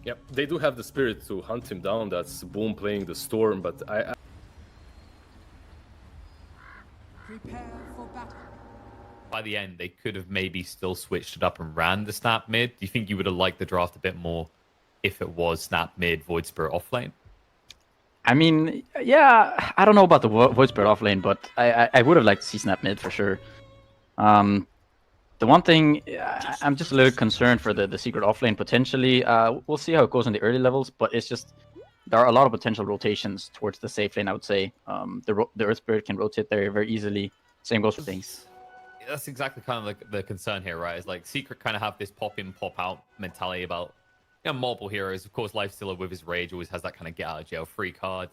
Yep, they do have the spirit to hunt him down. That's Boom playing the Storm, but Prepare for battle. By the end, they could have maybe still switched it up and ran the Snap mid. Do you think you would have liked the draft a bit more if it was Snap mid, Void Spirit off lane? I mean, yeah, I don't know about the Void Spirit off lane, but I would have liked to see Snap mid for sure. The one thing, I'm just a little concerned for the secret off lane potentially. We'll see how it goes in the early levels, but it's just there are a lot of potential rotations towards the safe lane, I would say. The Earth Spirit can rotate there very easily. Same goes for things. That's exactly kind of like the concern here, right? Is like Secret kind of have this pop in, pop out mentality about multiple heroes. Of course, Lifestealer with his rage always has that kind of get out of jail free card.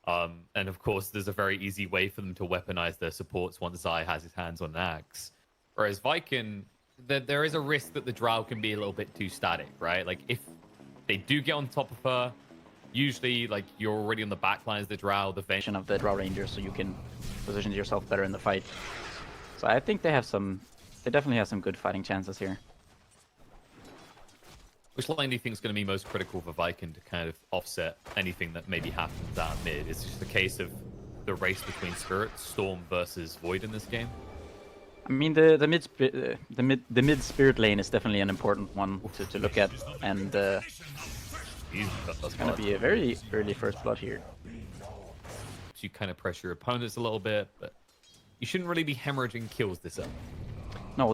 And of course, there's a very easy way for them to weaponize their supports once Zai has his hands on an axe. Whereas Viking, there is a risk that the Drow can be a little bit too static, right? Like if they do get on top of her, usually like you're already on the back line as the Drow, the Vision of the Drow Ranger, so you can position yourself better in the fight. So I think they definitely have some good fighting chances here. Which lane do you think is going to be most critical for Viking to kind of offset anything that maybe happens out mid? It's just a case of the race between Spirit, Storm versus Void in this game. I mean, the mid Spirit lane is definitely an important one to look at, and it's going to be a very early first blood here. So you kind of pressure your opponents a little bit, but you shouldn't really be hemorrhaging kills this up. No,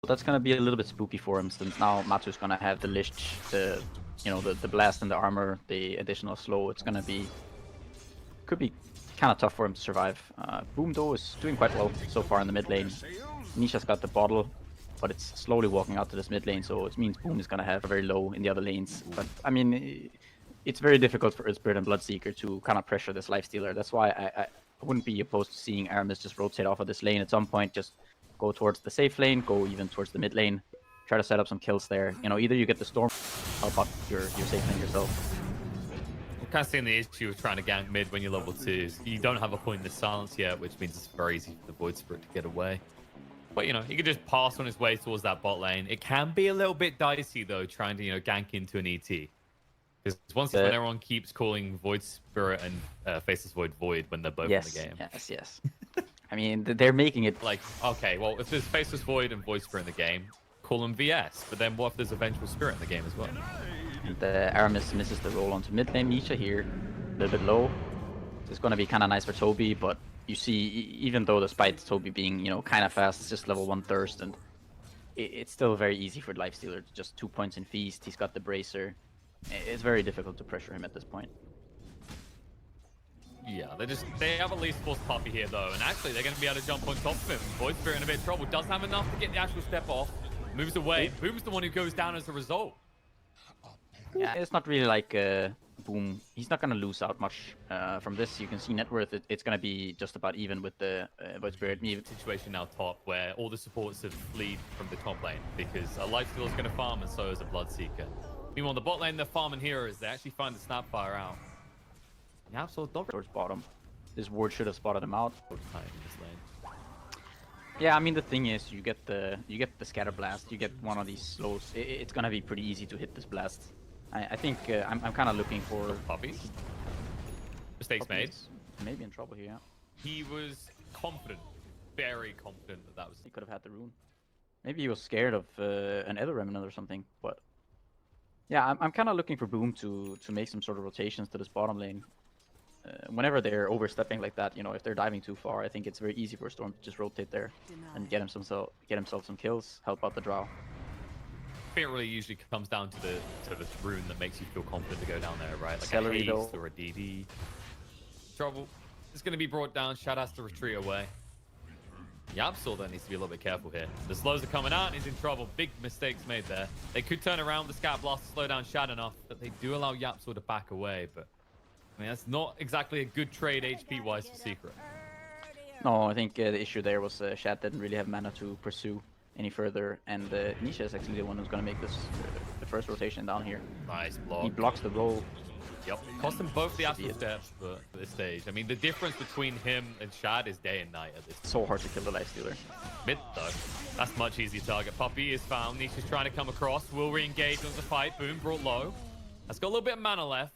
that's going to be a little bit spooky for him, since now Matu's going to have the Lich, the blast and the armor, the additional slow. It's going to be could be kind of tough for him to survive. Boom though is doing quite well so far in the mid lane. Nisha's got the bottle, but it's slowly walking out to this mid lane, so it means Boom is going to have a very low in the other lanes. But I mean, it's very difficult for Earthspirit and Bloodseeker to kind of pressure this Lifestealer. That's why I wouldn't be opposed to seeing Aramis just rotate off of this lane at some point. Just go towards the safe lane, go even towards the mid lane, try to set up some kills there. You know, either you get the Storm, help out your safe lane yourself. I'm kind of seeing the issue of trying to gank mid when you're level 2. You don't have a point in the silence yet, which means it's very easy for the Void Spirit to get away. But, you know, he could just pass on his way towards that bot lane. It can be a little bit dicey, though, trying to, gank into an ET. Because when everyone keeps calling Void Spirit and Faceless Void Void when they're both in the game. Yes. I mean, they're making it... Like, okay, well, if there's Faceless Void and Void Spirit in the game, call them VS. But then what if there's a Vengeful Spirit in the game as well? And Aramis misses the roll onto mid lane. Nisha here, a little bit low. So it's going to be kind of nice for Toby, but you see, even though despite Toby being, kind of fast, it's just level 1 Thirst, and it's still very easy for Lifestealer. Just 2 points in Feast, he's got the Bracer. It's very difficult to pressure him at this point. Yeah, they have at least forced Puppey here, though, and actually they're going to be able to jump on top of him. Void Spirit in a bit of trouble, doesn't have enough to get the actual step off, moves away. Boom's the one who goes down as a result. Yeah, it's not really like Boom. He's not going to lose out much from this. You can see net worth, it's going to be just about even with the Void Spirit. Situation now top where all the supports have fled from the top lane because a Lifestealer is going to farm and so is a Bloodseeker. Meanwhile, on the bot lane, they're farming heroes. They actually find the Snapfire out. Yeah, so towards bottom. This ward should have spotted him out. In this lane. Yeah, I mean the thing is, you get the scatter blast. You get one of these slows. It's gonna be pretty easy to hit this blast. I think I'm kind of looking for Puppey. Mistakes made. Maybe in trouble here. Yeah. He was confident, very confident that was. He could have had the rune. Maybe he was scared of an Ether Remnant or something. But yeah, I'm kind of looking for Boom to make some sort of rotations to this bottom lane. Whenever they're overstepping like that, if they're diving too far, I think it's very easy for Storm to just rotate there and get himself some kills, help out the Drow. I think it really usually comes down to the rune that makes you feel confident to go down there, right? Like Celery, a haste or a DD. Trouble. It's going to be brought down. Shad has to retreat away. YapzOr though needs to be a little bit careful here. The slows are coming out and he's in trouble. Big mistakes made there. They could turn around the Scat Blast to slow down Shad enough, but they do allow YapzOr to back away. But I mean, that's not exactly a good trade HP-wise for Secret. No, I think the issue there was Shad didn't really have mana to pursue any further, and Nisha is actually the one who's going to make this the first rotation down here. Nice block. He blocks the roll. Yep, cost them both the Astral Steps for this stage. I mean, the difference between him and Shad is day and night at this point. So hard to kill the Lifestealer. Mid, though. That's much easier target. Puppey is found. Nisha's trying to come across. Will re-engage on the fight. Boom, brought low. Has got a little bit of mana left.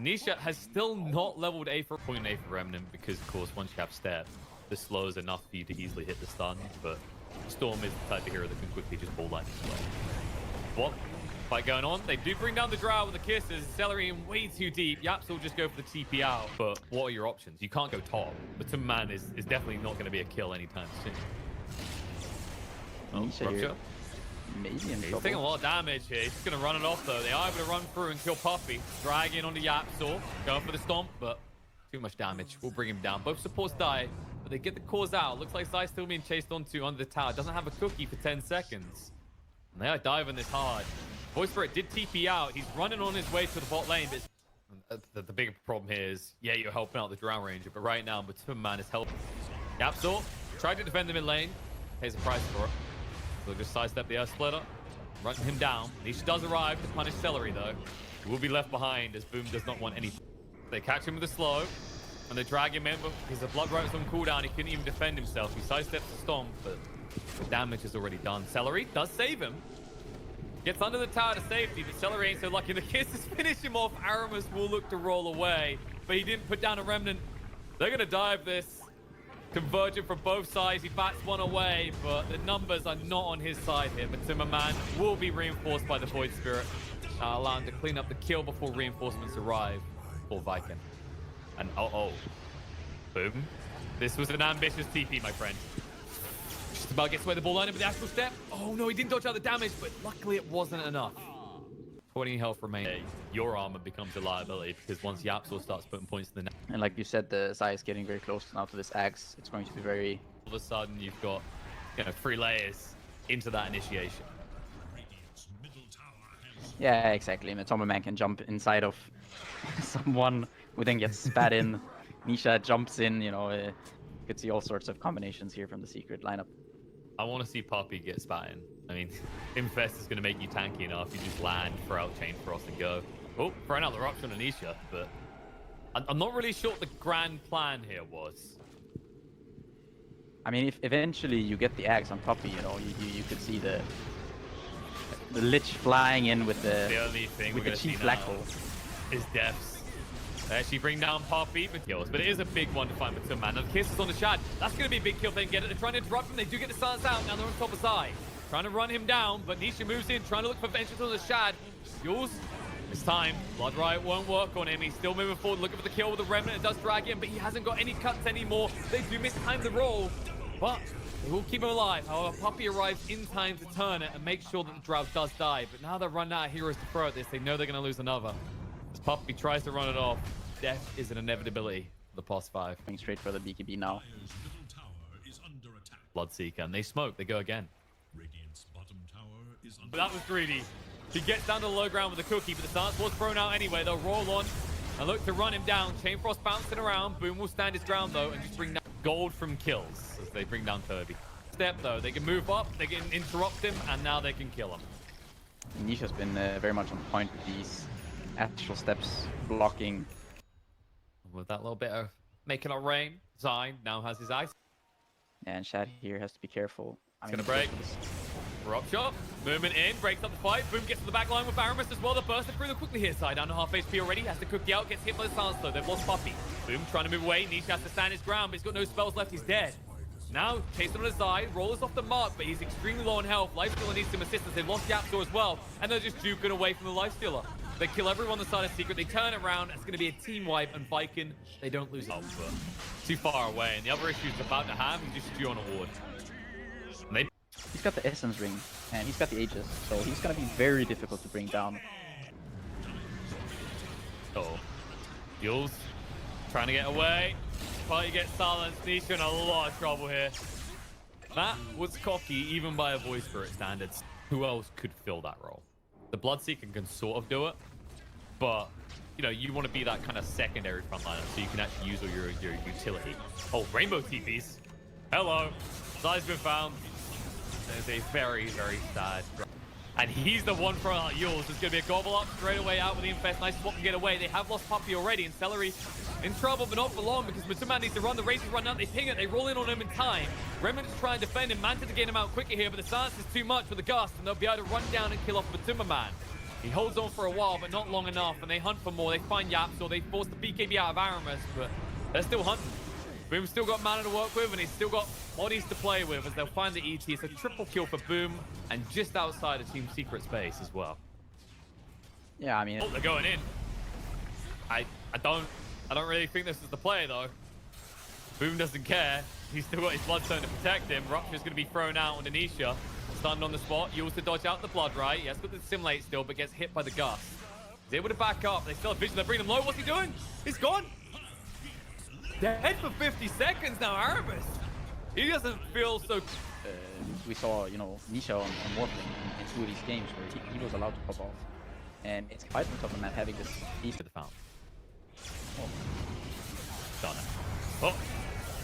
Nisha has still not leveled A for point A for Remnant because, of course, once you have Step, the slow is enough for you to easily hit the stun. But Storm is the type of hero that can quickly just ball lightning slow. What? Fight going on. They do bring down the Drow with the kisses. Celery in way too deep. Yaps will just go for the TP out. But what are your options? You can't go top. But Matumba Man is definitely not going to be a kill anytime soon. Oh, Nisha here. Rupture. Maybe in He's trouble. taking a lot of damage here. He's just going to run it off, though. They are able to run through and kill Puppey. Drag in onto Yapsor. Going for the stomp, but too much damage. We'll bring him down. Both supports die, but they get the cause out. Looks like Zai's still being chased onto under the tower. Doesn't have a cookie for 10 seconds. And they are diving this hard. Voice Spirit did TP out. He's running on his way to the bot lane, but the bigger problem here is, yeah, you're helping out the Drow Ranger, but right now, Matumba Man is helping. Yapsor tried to defend the mid lane. Pays a price for it. They'll just sidestep the Earth Splitter, run him down. Nisha does arrive to punish Celery, though. He will be left behind as Boom does not want anything. They catch him with a slow, and they drag him in, but because the Blood Rite's on cooldown, he couldn't even defend himself. He sidesteps the Stomp, but the damage is already done. Celery does save him. Gets under the tower to safety, but Celery ain't so lucky. The kisses finish him off. Aramis will look to roll away, but he didn't put down a Remnant. They're going to dive this. Converging from both sides. He bats one away, but the numbers are not on his side here. Matumba Man will be reinforced by the Void Spirit. Allow him to clean up the kill before reinforcements arrive for Viking. And Boom. This was an ambitious TP, my friend. Just about gets away the ball line with the Astral Step. Oh no, he didn't dodge out the damage, but luckily it wasn't enough. 20 health remaining. Your armor becomes a liability because once Yapsor starts putting points in the net. And like you said, the Zai is getting very close now to this axe. It's going to be very... All of a sudden, you've got, 3 layers into that initiation. Yeah, exactly. Matumba Man can jump inside of someone who then gets spat in. Nisha jumps in, you could see all sorts of combinations here from the secret lineup. I want to see Puppey get spat in. I mean, Infest is going to make you tanky enough. You just land, throw out Chain Frost and go. Oh, throwing out the Rupture on Anisha, but I'm not really sure what the grand plan here was. I mean, if eventually you get the axe on Puppey, you could see the Lich flying in with the only thing with we're the going to see chief now Black Hole. is deaths. They actually bring down Puppey for kills, but it is a big one to find Matumba Man. Now the kisses on the Shad. That's going to be a big kill if they can get it. They're trying to interrupt him. They do get the silence out. Now they're on top of Zai. Trying to run him down, but Nisha moves in, trying to look for vengeance on the Shad. Jules, it's time. Blood Riot won't work on him. He's still moving forward, looking for the kill with the Remnant. It does drag him, but he hasn't got any cuts anymore. They do mistime the roll, but they will keep him alive. However, Puppey arrives in time to turn it and make sure that the Drow does die. But now they're running out of heroes to throw at this. They know they're going to lose another. As Puppey tries to run it off, death is an inevitability for the past 5. Going straight for the BKB now. Bloodseeker, and they smoke. They go again. Radiant's bottom tower is under But that was greedy. He gets down to the low ground with a cookie, but the stance was thrown out anyway. They'll roll on and look to run him down. Chain Frost bouncing around. Boom will stand his ground, though, and just bring down gold from kills as they bring down Kirby. Step, though. They can move up, they can interrupt him, and now they can kill him. Nisha's been very much on point with these actual steps blocking. With that little bit of making it rain, Zai now has his eyes. And Shad here has to be careful. It's gonna break. Rupture, movement in, breaks up the fight. Boom gets to the back line with Aramis as well. The burster through the quickly here side, down to half HP already. Has to cookie out, gets hit by the silence though. They've lost Puppey. Boom trying to move away. Nisha has to stand his ground, but he's got no spells left. He's dead. Now, chasing on his side, rollers off the mark, but he's extremely low on health. Lifestealer needs some assistance. They've lost Yapsor as well, and they're just juking away from the Lifestealer. They kill everyone on the side of Secret. They turn around. It's going to be a team wipe, and Viking, they don't lose hope, but too far away. And the other issue he's about to have, he's just due on a ward. And they... He's got the Essence Ring, and he's got the Aegis, so he's going to be very difficult to bring down. Oh, Jules trying to get away. Party gets silenced. Nisha in a lot of trouble here. That was cocky, even by a Void Spirit standards. Who else could fill that role? The Bloodseeker can sort of do it, but you want to be that kind of secondary frontliner so you can actually use all your utility. Oh, Rainbow TPs. Hello. Zai's been found. There's a very, very sad. And he's the one throwing out Yules. There's going to be a gobble up straight away out with the Infest. Nice swap to get away. They have lost Puppey already, and Celery in trouble, but not for long because Matumba needs to run. The race is run out. They ping it. They roll in on him in time. Remnant is trying to defend him. Manta to get him out quicker here, but the stance is too much for the Gust, and they'll be able to run down and kill off Matumba Man. He holds on for a while, but not long enough, and they hunt for more. They find Yapzor. They force the BKB out of Aramis, but they're still hunting. Boom's still got mana to work with, and he's still got bodies to play with as they'll find the ET. It's a triple kill for Boom, and just outside of Team Secret space as well. Yeah, I mean, Oh, they're going in. I don't really think this is the play though. Boom doesn't care. He's still got his Bloodstone to protect him. Rupture's going to be thrown out on Anisha. Stunned on the spot. Used to dodge out the blood, right? He has got the Simulate still, but gets hit by the gust. He's able to back up. They still have vision. They bring him low. What's he doing? He's gone. Dead for 50 seconds now, Aramis. He doesn't feel so... we saw, you know, Nisha on Morphling in two of these games where he was allowed to pop off. And it's quite on top of man having this piece to the fountain. Done it.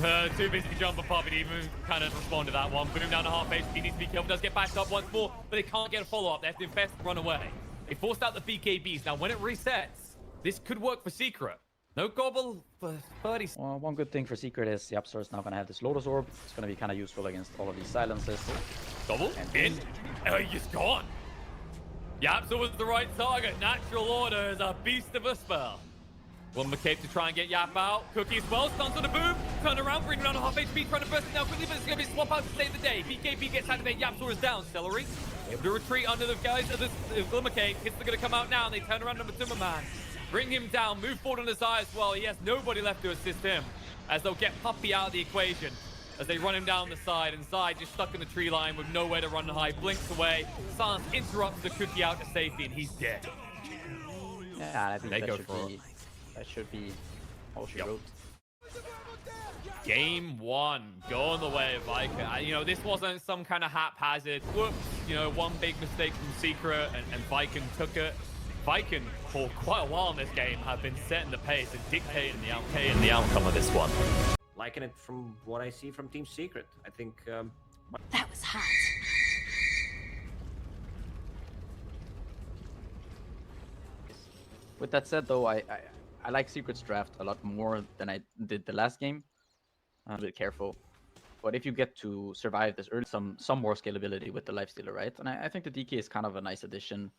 Oh, too busy to jump up, and even kind of respond to that one. Boom down to half HP, needs to be careful, does get backed up once more, but they can't get a follow-up. They have to invest and run away. They forced out the BKBs. Now, when it resets, this could work for Secret. No gobble for 30. Well, one good thing for Secret is the Yapzor is now going to have this Lotus Orb. It's going to be kind of useful against all of these silences. Gobble, in. Oh, he's gone. Yapzor was the right target. Natural Order is a beast of a spell. One McCabe to try and get Yap out. Cookie as well, stuns on the Boom. Turn around, bring down to half HP, trying to burst it down quickly, but it's going to be swap out to save the day. BKB gets activated, Yapzor is down. Celery able to retreat under the guys of the McCabe. Hits are going to come out now, and they turn around on the Timmerman. Bring him down, move forward on his eye as well. He has nobody left to assist him, as they'll get Puppey out of the equation. As they run him down the side, and Zai just stuck in the tree line with nowhere to run high, blinks away. Silence interrupts the Cookie out to safety, and he's dead. Yeah, I think They that go should, for be, that should be all she Yep. wrote. Game one, going the way of Viking. You know, this wasn't some kind of haphazard, whoops, you know, one big mistake from Secret, and Viking took it. Viking, for quite a while in this game, have been setting the pace and dictating the outcome of this one. Liking it from what I see from Team Secret. I think That was hot. With that said, though, I like Secret's draft a lot more than I did the last game. I'm a bit careful. But if you get to survive this early, some more scalability with the Lifestealer, right? And I think the DK is kind of a nice addition.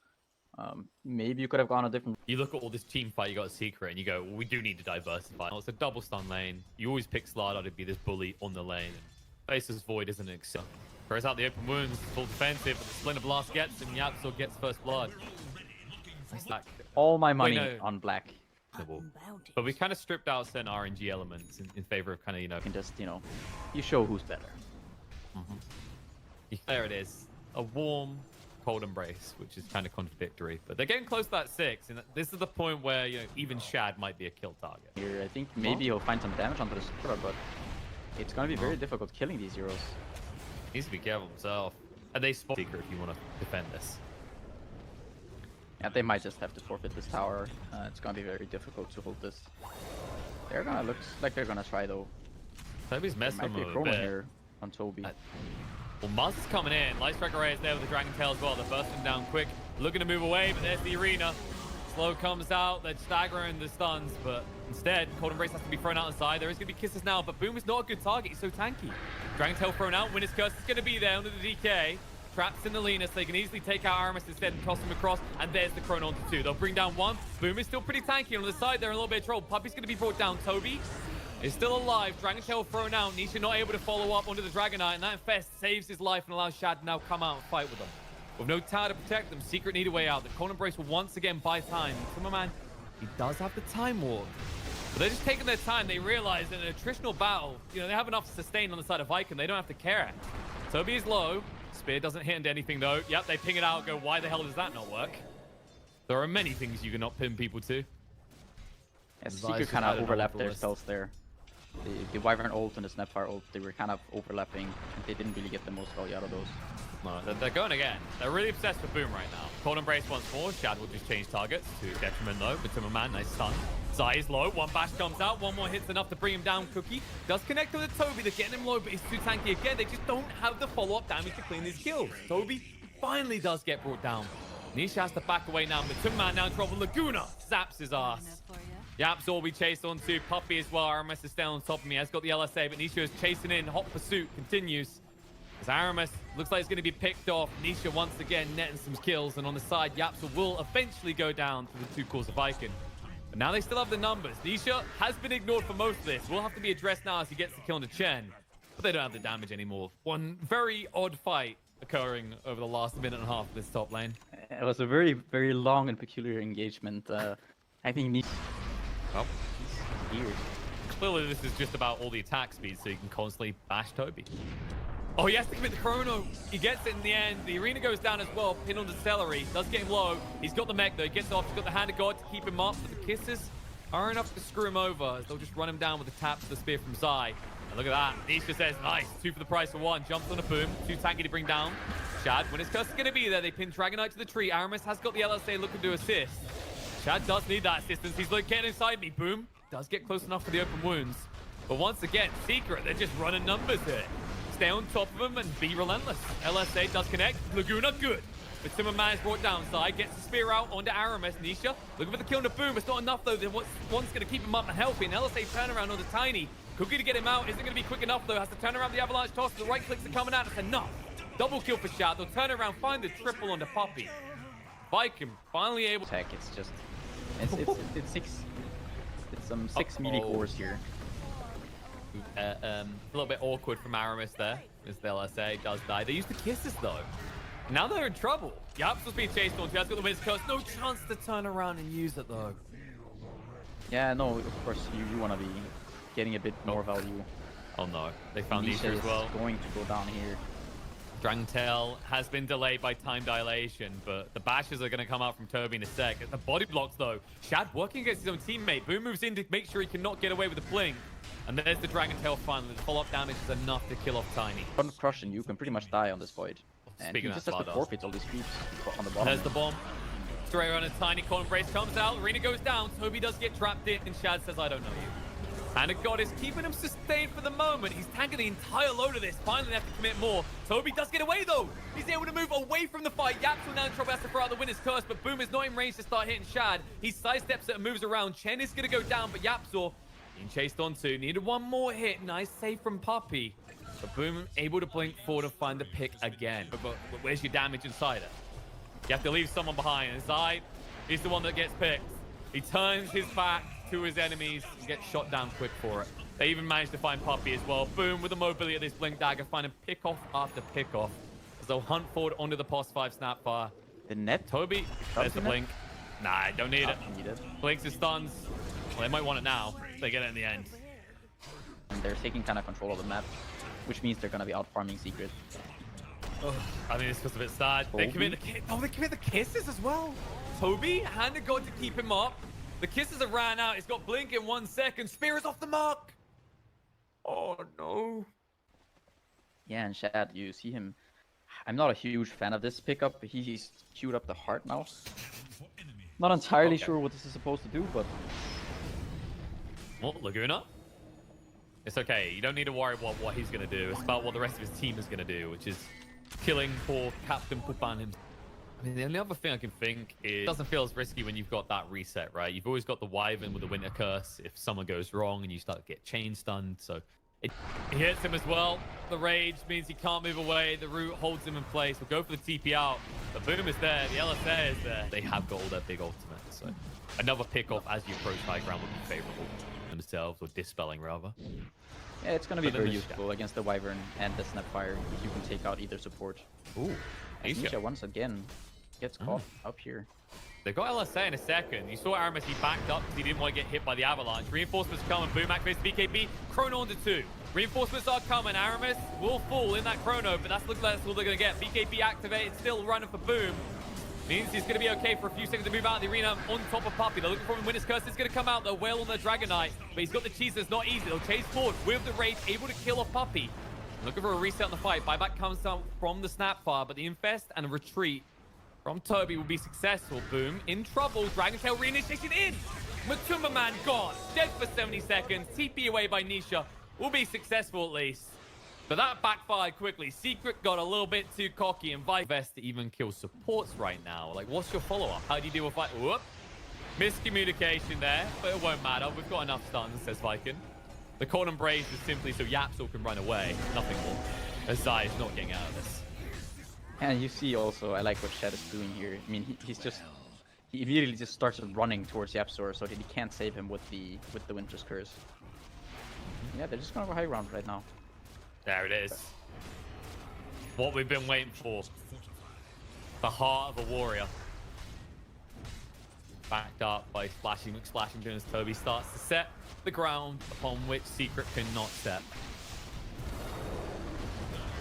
Maybe you could have gone a different... You look at all this team fight, you got a Secret, and you go, well, we do need to diversify. It's a double stun lane. You always pick Slardar to be this bully on the lane. Faceless Void isn't an excel. Throws out the open wounds, full defensive, but the Splinter Blast gets him. Yapzor gets first blood. Like, All my money no. on black. but we kind of stripped out certain RNG elements in favor of kind of, you know, You can just, you know, you show who's better. there it is. A warm, cold embrace, which is kind of contradictory. But they're getting close to that 6, and this is the point where, you know, even Shad might be a kill target. Here, I think maybe he'll find some damage onto the Supra, but it's going to be very difficult killing these heroes. He needs to be careful himself. And they spot Secret if you want to defend this. Yeah, they might just have to forfeit this tower. It's going to be very difficult to hold this. They're going to look like they're going to try, though. Toby's There messing might be with a him a chrono bit. here on Toby. Well, Muzz is coming in. Light Strike Array is there with the Dragon Tail as well. They're bursting down quick, looking to move away, but there's the arena. Slow comes out, they're staggering the stuns, but instead, Cold Embrace has to be thrown out inside. There is going to be kisses now, but Boom is not a good target. He's so tanky. Dragon Tail thrown out. Winner's Curse is going to be there under the DK. Traps in the Linus. They can easily take out Aramis instead and toss him across, and there's the Chrono onto 2. They'll bring down 1. Boom is still pretty tanky on the side. They're in a little bit of trouble. Puppey's going to be brought down. Toby is still alive. Dragon Tail thrown out. Nisha not able to follow up onto the Dragonite, and that Infest saves his life and allows Shad to now come out and fight with them. With no tower to protect them, Secret need a way out. The Cold Embrace will once again buy time. Timmerman, he does have the Time Warp. But they're just taking their time. They realize in an attritional battle, you know, they have enough sustain on the side of Viking. They don't have to care. Toby is low. Spear doesn't hit into anything, though. Yep, they ping it out. Go, why the hell does that not work? There are many things you cannot pin people to. Yeah, Secret kind of overlapped their spells there. The Wyvern ult and the Snapfire ult, they were kind of overlapping, and they didn't really get the most value out of those. No, they're going again. They're really obsessed with Boom right now. Cold Embrace once more. Shad will just change targets to detriment though. But Timmerman, nice stun. Zai is low. One bash comes out. One more hit's enough to bring him down. Cookie does connect with the Toby. They're getting him low, but he's too tanky again. They just don't have the follow-up damage to clean these kills. Toby finally does get brought down. Nisha has to back away now. But Timmerman now in trouble. Laguna zaps his ass. Yapzor will be chased onto. Puppey as well. Aramis is still on top of me. Has got the LSA, but Nisha is chasing in. Hot pursuit continues. As Aramis Looks like it's going to be picked off. Nisha once again netting some kills. And on the side, Yapzor will eventually go down through the 2 cores of Viking. But now they still have the numbers. Nisha has been ignored for most of this. Will have to be addressed now as he gets the kill on the Chen. But they don't have the damage anymore. One very odd fight occurring over the last minute and a half of this top lane. It was a very, very long and peculiar engagement. I think Nisha... Well, He's weird. clearly this is just about all the attack speed so you can constantly bash Toby. Oh, he has to commit the chrono. He gets it in the end. The arena goes down as well. Pin on the celery. Does get him low. He's got the mech though. He gets off. He's got the hand of God to keep him up. But the kisses are enough to screw him over as they'll just run him down with the tap to the spear from Zai. And look at that. Nisha says, nice. 2 for the price of 1. Jumps on a boom. 2 tanky to bring down. Shad, when his curse is going to be there, they pin Dragonite to the tree. Aramis has got the LSA looking to assist. Shad does need that assistance. He's like, get inside me. Boom. Does get close enough for the open wounds. But once again, Secret, they're just running numbers here. Stay on top of him and be relentless. LSA does connect. Laguna, good. But Timmerman is brought down side. Gets the spear out onto Aramis. Nisha looking for the kill on the boom. It's not enough though. One's going to keep him up and healthy. And LSA turnaround on the Tiny. Cookie to get him out. Isn't going to be quick enough though. Has to turn around the avalanche toss. The right clicks are coming out. It's enough. Double kill for Shad. They'll turn around, find the triple on the Puppey. Viking finally able to... Tech, it's just... It's 6... It's some 6 melee cores here. A little bit awkward from Aramis there, as the LSA does die. They used the kisses though. Now they're in trouble. Yapzor's being chased on. Jazz got the Wiz Curse. No chance to turn around and use it though. Yeah, no, of course you want to be getting a bit more value. Oh no, they found Nisha Nisha as well. is going to go down here. Drangtail has been delayed by time dilation, but the bashes are going to come out from Toby in a sec. The body blocks though. Shad working against his own teammate. Boom moves in to make sure he cannot get away with the blink. And there's the Dragon Tail finally. The follow-up damage is enough to kill off Tiny. One crush and you can pretty much die on this void. And he Speaking of just that, has to Stardust. forfeit all these creeps on the bottom. There's the bomb. Straight around a Tiny Colin Brace comes out. Arena goes down. Toby does get trapped in, and Shad says, I don't know you. And a God is keeping him sustained for the moment. He's tanking the entire load of this. Finally, they have to commit more. Toby does get away, though. He's able to move away from the fight. Yapzor now in trouble, has to throw out the winner's curse, but Boom is not in range to start hitting Shad. He sidesteps it and moves around. Chen is going to go down, but Yapzor being chased onto. Needed one more hit. Nice save from Puppey. But Boom able to blink forward and find the pick again. But where's your damage inside it? You have to leave someone behind. And Zai is the one that gets picked. He turns his back to his enemies and gets shot down quick for it. They even managed to find Puppey as well. Boom with the mobility of this blink dagger, finding pick off after pick off as they'll hunt forward onto the pos 5 snapfire. The net? Toby, there's the blink. Nah, don't need it. Need it. Blinks his stuns. Well, they might want it now. They get it in the end. And they're taking kind of control of the map, which means they're going to be out farming Secret. I think this was a bit sad. They commit the kisses as well. Toby, hand of God to keep him up. The kisses have ran out. He's got blink in 1 second. Spear is off the mark. Oh no. Yeah, and Shad, you see him. I'm not a huge fan of this pickup. He's queued up the heart now. Not entirely sure what this is supposed to do, but Well, Laguna? It's okay. You don't need to worry about what he's going to do. It's about what the rest of his team is going to do, which is killing poor Captain Pupan himself. I mean, the only other thing I can think is it doesn't feel as risky when you've got that reset, right? You've always got the Wyvern with the Winter Curse if someone goes wrong and you start to get chain stunned. So it hits him as well. The rage means he can't move away. The root holds him in place. We'll go for the TP out. The Boom is there. The LSA is there. They have got all their big ultimates. So another pick off as you approach high ground would be favorable themselves, or dispelling rather. yeah, it's going to be But then very there's useful against the Wyvern and the Snapfire if you can take out either support. Ooh. And Nisha. Nisha once again gets caught up here. They've got LSA in a second. You saw Aramis, he backed up because he didn't want to get hit by the avalanche. Reinforcements coming. Boom activates BKB. Chrono on to 2. Reinforcements are coming. Aramis will fall in that chrono, but that's all they're going to get. BKB activated, still running for Boom. Means he's going to be okay for a few seconds to move out of the arena on top of Puppey. They're looking for him. Winner's Curse is going to come out. They'll wail on their Dragonite, but he's got the cheese. It's not easy. They'll chase forward with the rage, able to kill off Puppey. Looking for a reset on the fight. Buyback comes down from the Snapfire, but the Infest and a retreat from Toby will be successful. Boom in trouble. Dragontail reinitiation in. Matumba Man gone. Dead for 70 seconds. TP away by Nisha. Will be successful at least. But that backfired quickly. Secret got a little bit too cocky and Vest to even kill supports right now. Like, what's your follow-up? How do you deal with fight? Whoop. Miscommunication there, but it won't matter. We've got enough stuns, says Viking. The Corn and Brace is simply so Yapzor can run away. Nothing more. As Zai is not getting out of this. And you see also, I like what Shad is doing here. I mean, he immediately just starts running towards YapzOr so that he can't save him with the Winter's Curse. Yeah, they're just gonna go high ground right now. There it is. What we've been waiting for. The heart of a warrior. Backed up by Splashy McSplashington as Toby starts to set the ground upon which Secret cannot step.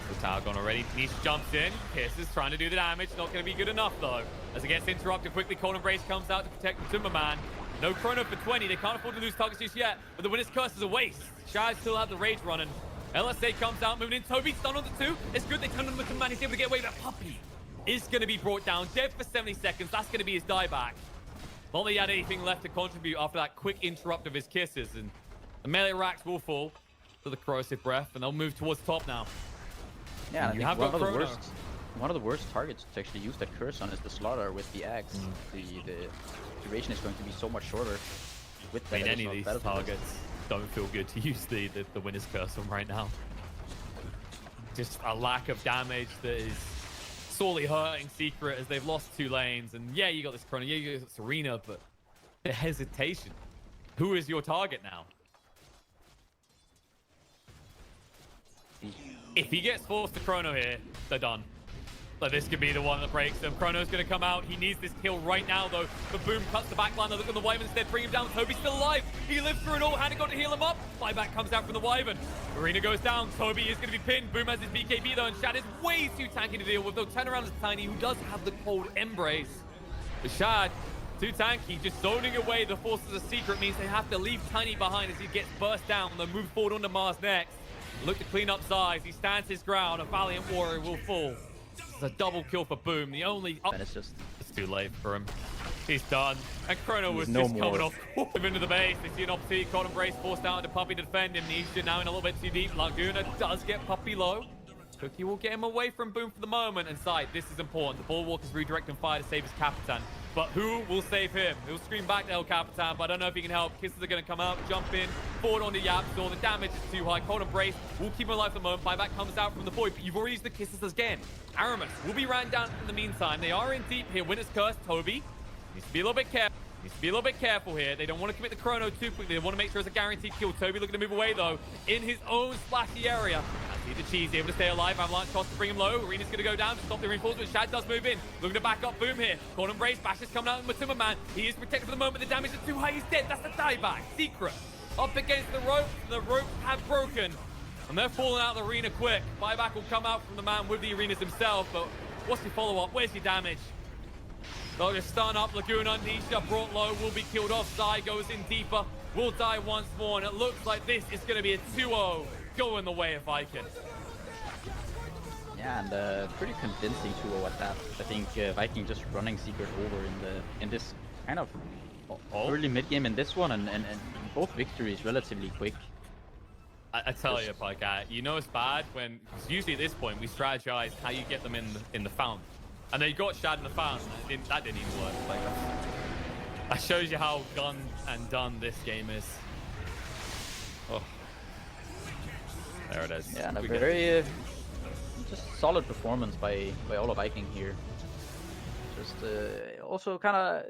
The tower gone already. Niche jumps in. Kisses trying to do the damage. Not going to be good enough though. As it gets interrupted quickly, Cold Embrace comes out to protect the Timberman. No chrono for 20. They can't afford to lose targets just yet. But the Winner's Curse is a waste. Shad still have the rage running. LSA comes out, moving in. Toby stunned on the 2. It's good they turned on the Timberman. He's able to get away. But Puppey is going to be brought down. Dead for 70 seconds. That's going to be his dieback. Not that he had anything left to contribute after that quick interrupt of his kisses. And the melee racks will fall to the Corrosive Breath. And they'll move towards top now. Yeah, you I have think got Chrono. one of the worst targets to actually use that curse on is the Slaughter with the axe. The duration is going to be so much shorter with that. I mean, any of additional these battle targets don't feel good to use the Winner's Curse on right now. Just a lack of damage that is sorely hurting Secret as they've lost 2 lanes. And yeah, you got this Chrono, yeah, you got this Arena, but the hesitation. Who is your target now? If he gets forced to Chrono here, they're done. But this could be the one that breaks them. Chrono's going to come out. He needs this kill right now, though. But Boom cuts the back line. They look at the Wyvern instead, bring him down. Toby's still alive. He lived through it all. Hannah got to heal him up. Flyback comes out from the Wyvern. Arena goes down. Toby is going to be pinned. Boom has his BKB, though, and Shad is way too tanky to deal with, though. Turnaround is Tiny, who does have the Cold Embrace. But Shad, too tanky, just zoning away the forces of Secret means they have to leave Tiny behind as he gets burst down. They'll move forward onto Mars next. Look to clean up size. He stands his ground. A Valiant Warrior will fall. It's a double kill for Boom. The only... And it's just... It's too late for him. He's done. And Chrono was no just more. coming off him into the base. They see an opportunity. Cold Embrace forced out into Puppey to defend him. Nisha now in a little bit too deep. Laguna does get Puppey low. Cookie will get him away from Boom for the moment. And Sight, this is important. The Bulwark is redirecting fire to save his Capitan. But who will save him? He'll scream back to El Capitan, but I don't know if he can help. Kisses are going to come out, jump in, forward onto YapzOr. The damage is too high. Cold Embrace will keep him alive for the moment. Buyback comes out from the void, but you've already used the Kisses again. Aramis will be ran down in the meantime. They are in deep here. Winner's Curse, Toby needs to be a little bit careful. Needs to be a little bit careful here. They don't want to commit the Chrono too quickly. They want to make sure it's a guaranteed kill. Toby looking to move away, though, in his own splashy area. I see the Cheese able to stay alive. Avalanche toss to bring him low. Arena's going to go down to stop the reinforcement. Shad does move in. Looking to back up Boom here. Cold Embrace. Bash is coming out with Timberman. He is protected for the moment. The damage is too high. He's dead. That's the dieback. Secret up against the rope. The ropes have broken. And they're falling out of the arena quick. Buyback will come out from the man with the arenas himself. But what's your follow-up? Where's your damage? They'll just stun up. Laguna, Nisha brought low, will be killed off. Sai goes in deeper, will die once more. And it looks like this is going to be a 2-0 going the way of Viking. Yeah, and pretty convincing 2-0 at that. I think Viking just running Secret over in this kind of early mid-game in this one, and both victories relatively quick. I tell you, Podcast, you know it's bad when, because usually at this point we strategize how you get them in the fountain. And they got Shad in the fountain. That didn't even work. Like, that shows you how gone and done this game is. Oh. There it is. Yeah, and a very just solid performance by all of Viking here. Just also kind of